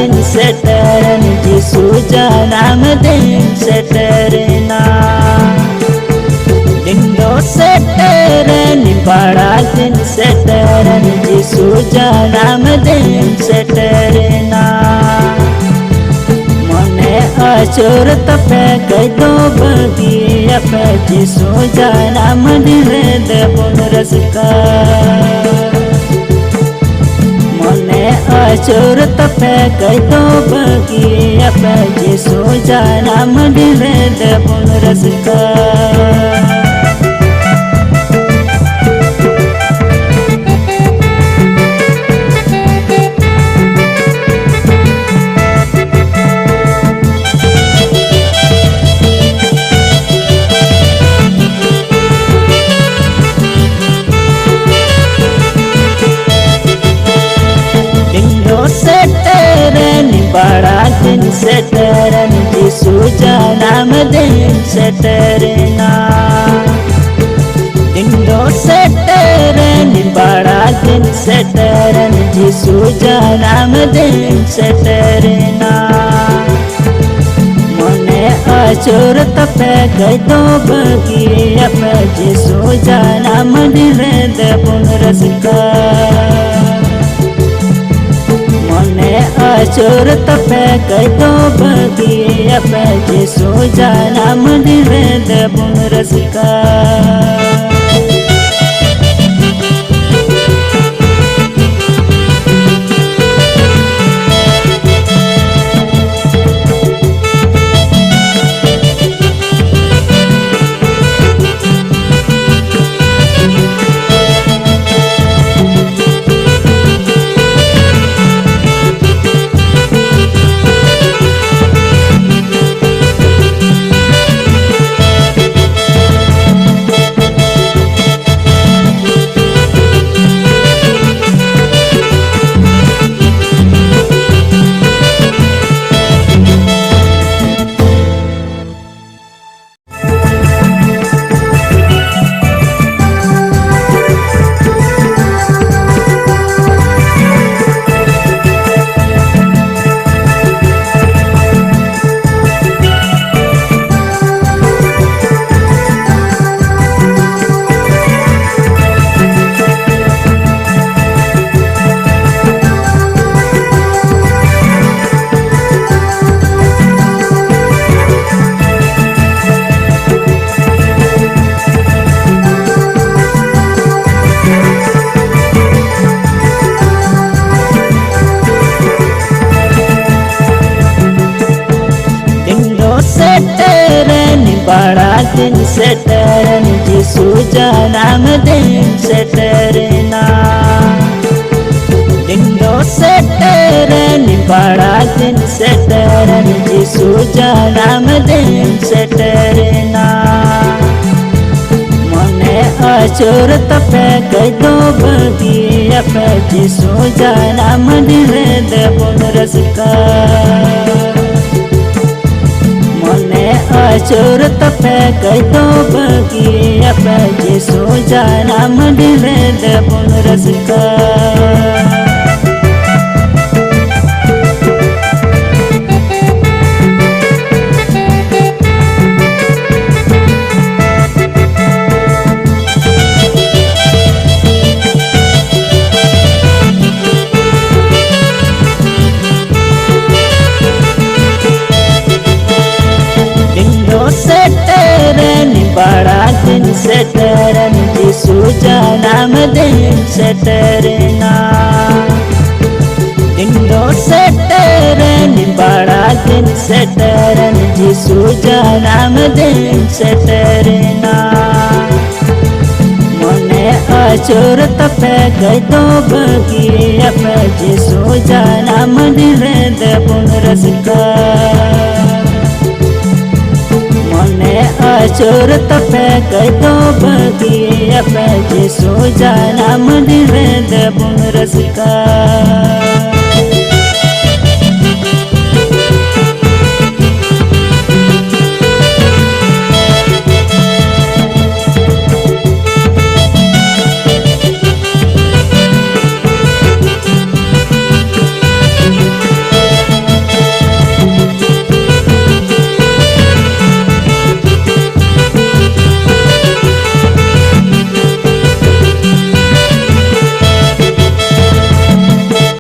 दिन सेटरन जी सूजा नाम दिन सेटरना दिंडो सेटरन बड़ा दिन सेटरन जी सूजा नाम दिन सेटरना मने अचोर तपे कदो बगिया पे जी सूजा नाम दिन देबुन रसका अचोर तपे कदो बगिया पे जी सूजा नाम दिन देबुन रसका सेटरन बड़ा दिन सेटरन जी सूजा नाम दिन सेटरना दिंडो सेटरन बड़ा दिन सेटरन जी सूजा नाम दिन सेटरना मने अचोर तपे कदो बगिया पे जी सूजा नाम दिन देबुन रसका अचोर तपे कदो बगिया पे जी सूजा नाम दिन देबुन रसका सेटरन बड़ा दिन सेटरन जी सूजा नाम दिन सेटरना दिंडो सेटरन बड़ा दिन सेटरन जी सूजा नाम दिन सेटरना मने अचोर तपे कदो बगिया पे जी सूजा नाम दिन देबुन रसका अचोर तपे कदो बगिया पे जी सूजा नाम दिन देबुन रसका सेटरन बड़ा दिन सेटरन जी सूजा नाम दिन सेटरना दिंडो सेटरन बड़ा दिन सेटरन जी सूजा नाम दिन सेटरना मने अचोर तपे कदो बगिया पे जी सूजा नाम दिन देबुन रसका अचोर तपे कदो बगिया पे जी सूजा नाम दिन देबुन रसका